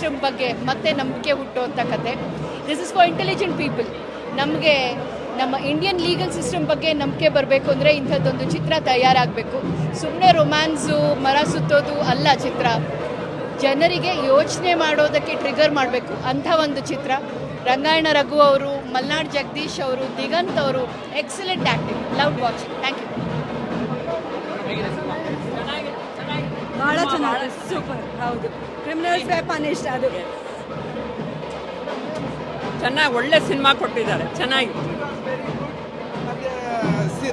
System ಬಗ್ಗೆ ಮತ್ತೆ ನಂಬಿಕೆ ಹುಟ್ಟುವಂಥ ಕತೆ. This is for intelligent people. ನಮಗೆ ನಮ್ಮ ಇಂಡಿಯನ್ ಲೀಗಲ್ ಸಿಸ್ಟಮ್ ಬಗ್ಗೆ ನಂಬಿಕೆ ಬರಬೇಕು ಅಂದರೆ ಇಂಥದ್ದೊಂದು ಚಿತ್ರ ತಯಾರಾಗಬೇಕು. ಸುಮ್ಮನೆ ರೊಮ್ಯಾನ್ಸು ಮರ ಸುತ್ತೋದು ಅಲ್ಲ ಚಿತ್ರ, ಜನರಿಗೆ ಯೋಚನೆ ಮಾಡೋದಕ್ಕೆ ಟ್ರಿಗರ್ ಮಾಡಬೇಕು ಅಂಥ ಒಂದು ಚಿತ್ರ. ರಂಗಾಯಣ ರಘು ಅವರು, ಮಲ್ನಾಡ್ ಜಗದೀಶ್ ಅವರು, ದಿಗಂತ್ ಅವರು, excellent acting, love watching. Thank you. ಭಾಳ ಚೆನ್ನಾಗಿದೆ, ಸೂಪರ್. ಹೌದು, ಕ್ರಿಮಿನಲ್ಸ್ ವೇ ಪನಿಷ್ಡ್. ಅದು ಚೆನ್ನಾಗಿ ಒಳ್ಳೆ ಸಿನಿಮಾ ಕೊಟ್ಟಿದ್ದಾರೆ, ಚೆನ್ನಾಗಿ.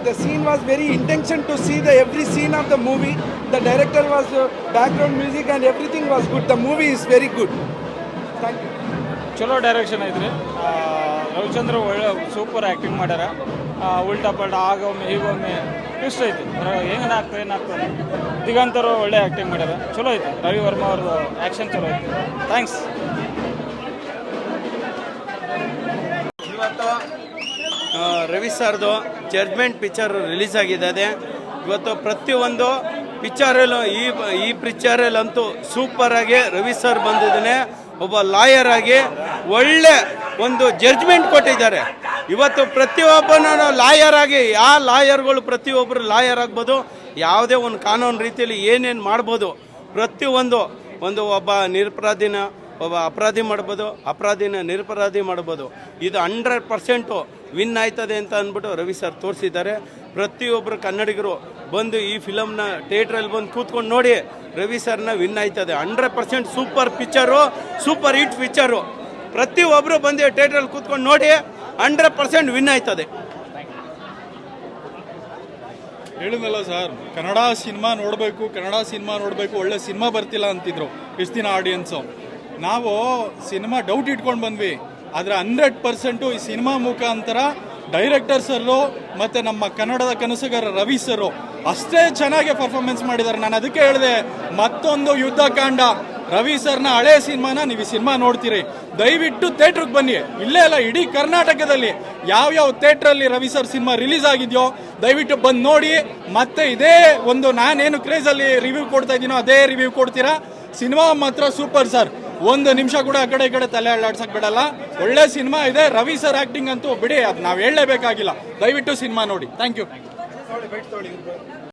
The scene was very intention to see the every scene of the movie. The director was background music and everything was good. The movie is very good. Thank you. ಚಲೋ direction ಐತ್ರಿ. ರವಿಚಂದ್ರ ಒಳ್ಳೆ super acting ಮಾಡ್ಯಾರ. ಉಲ್ಟಾ ಪಲ್ಟಾ ಆಗೊಮ್ಮೆ ಹೀಗೊಮ್ಮೆ ಇಷ್ಟ ಐತಿ, ಏನಾಗ್ತದೆ ಏನಾಗ್ತದೆ. ದಿಗಂತರು ಒಳ್ಳೆ ಆ್ಯಕ್ಟಿಂಗ್ ಮಾಡ್ಯಾರ, ಚಲೋ ಐತಿ. ರವಿ ವರ್ಮಾ ಅವ್ರದ್ದು ಆ್ಯಕ್ಷನ್ ಚಲೋ ಐತಿ. ಥ್ಯಾಂಕ್ಸ್. ಇವತ್ತು ರವಿ ಸರ್ದು ಜಡ್ಜ್ಮೆಂಟ್ ಪಿಕ್ಚರ್ ರಿಲೀಸ್ ಆಗಿದೆ. ಇವತ್ತು ಪ್ರತಿಯೊಂದು ಪಿಕ್ಚರಲ್ಲೂ ಈ ಪಿಕ್ಚರಲ್ಲಂತೂ ಸೂಪರಾಗಿ ರವಿ ಸರ್ ಬಂದಿದ್ದಾನೆ. ಒಬ್ಬ ಲಾಯರ್ ಆಗಿ ಒಳ್ಳೆ ಒಂದು ಜಡ್ಜ್ಮೆಂಟ್ ಕೊಟ್ಟಿದ್ದಾರೆ. ಇವತ್ತು ಪ್ರತಿಯೊಬ್ಬನ ಲಾಯರ್ ಆಗಿ ಲಾಯರ್ಗಳು ಪ್ರತಿಯೊಬ್ಬರು ಲಾಯರ್ ಆಗ್ಬೋದು, ಯಾವುದೇ ಒಂದು ಕಾನೂನು ರೀತಿಯಲ್ಲಿ ಏನೇನು ಮಾಡ್ಬೋದು, ಪ್ರತಿಯೊಂದು ಒಬ್ಬ ನಿರಪರಾಧಿನ ಒಬ್ಬ ಅಪರಾಧಿ ಮಾಡ್ಬೋದು, ಅಪರಾಧಿನ ನಿರಪರಾಧಿ ಮಾಡ್ಬೋದು. ಇದು 100% ವಿನ್ ಆಯ್ತದೆ ಅಂತ ಅಂದ್ಬಿಟ್ಟು ರವಿ ಸರ್ ತೋರಿಸಿದ್ದಾರೆ. ಪ್ರತಿಯೊಬ್ಬರು ಕನ್ನಡಿಗರು ಬಂದು ಈ ಫಿಲಮ್ನ ಥಿಯೇಟ್ರಲ್ಲಿ ಬಂದು ಕೂತ್ಕೊಂಡು ನೋಡಿ, ರವಿ ಸರ್ನ ವಿನ್ ಆಯ್ತದೆ. 100% super picture, super hit picture. ಪ್ರತಿಯೊಬ್ಬರು ಬಂದು ಥಿಯೇಟ್ರಲ್ಲಿ ಕೂತ್ಕೊಂಡು ನೋಡಿ, 100% ವಿನ್ ಆಯ್ತದೆ. ಹೇಳಿದ್ನಲ್ಲ ಸರ್, ಕನ್ನಡ ಸಿನಿಮಾ ನೋಡಬೇಕು, ಒಳ್ಳೆ ಸಿನಿಮಾ ಬರ್ತಿಲ್ಲ ಅಂತಿದ್ರು ಇಷ್ಟು ದಿನ ಆಡಿಯನ್ಸು. ನಾವು ಸಿನಿಮಾ ಡೌಟ್ ಇಟ್ಕೊಂಡು ಬಂದ್ವಿ, ಆದರೆ 100% ಈ ಸಿನಿಮಾ ಮುಖಾಂತರ ಡೈರೆಕ್ಟರ್ ಸರು ಮತ್ತು ನಮ್ಮ ಕನ್ನಡದ ಕನಸುಗಾರ ರವಿ ಸರು ಅಷ್ಟೇ ಚೆನ್ನಾಗಿ ಪರ್ಫಾರ್ಮೆನ್ಸ್ ಮಾಡಿದ್ದಾರೆ. ನಾನು ಅದಕ್ಕೆ ಹೇಳಿದೆ, ಮತ್ತೊಂದು ಯುದ್ಧಕಾಂಡ. ರವಿ ಸರ್ನ ಹಳೆ ಸಿನಿಮಾನ ನೀವು ಈ ಸಿನಿಮಾ ನೋಡ್ತೀರಿ, ದಯವಿಟ್ಟು ಥಿಯೇಟ್ರಿಗೆ ಬನ್ನಿ. ಇಲ್ಲೇ ಅಲ್ಲ, ಇಡೀ ಕರ್ನಾಟಕದಲ್ಲಿ ಯಾವ್ಯಾವ ಥಿಯೇಟ್ರಲ್ಲಿ ರವಿ ಸರ್ ಸಿನಿಮಾ ರಿಲೀಸ್ ಆಗಿದೆಯೋ ದಯವಿಟ್ಟು ಬಂದು ನೋಡಿ. ಮತ್ತೆ ಇದೇ ಒಂದು ನಾನೇನು ಕ್ರೇಜಲ್ಲಿ ರಿವ್ಯೂ ಕೊಡ್ತಾ ಇದ್ದೀನೋ ಅದೇ ರಿವ್ಯೂ ಕೊಡ್ತೀರಾ. ಸಿನಿಮಾ ಮಾತ್ರ ಸೂಪರ್ ಸರ್, ಒಂದು ನಿಮಿಷ ಕೂಡ ಆ ಕಡೆ ಈ ಕಡೆ ತಲೆ ಅಲ್ಲಾಡ್ಸಕ್ ಬಿಡಲ್ಲ. ಒಳ್ಳೆ ಸಿನಿಮಾ ಇದೆ. ರವಿ ಸರ್ ಆಕ್ಟಿಂಗ್ ಅಂತೂ ಬಿಡಿ, ಅದು ನಾವು ಹೇಳಲೇಬೇಕಾಗಿಲ್ಲ. ದಯವಿಟ್ಟು ಸಿನಿಮಾ ನೋಡಿ. Thank you.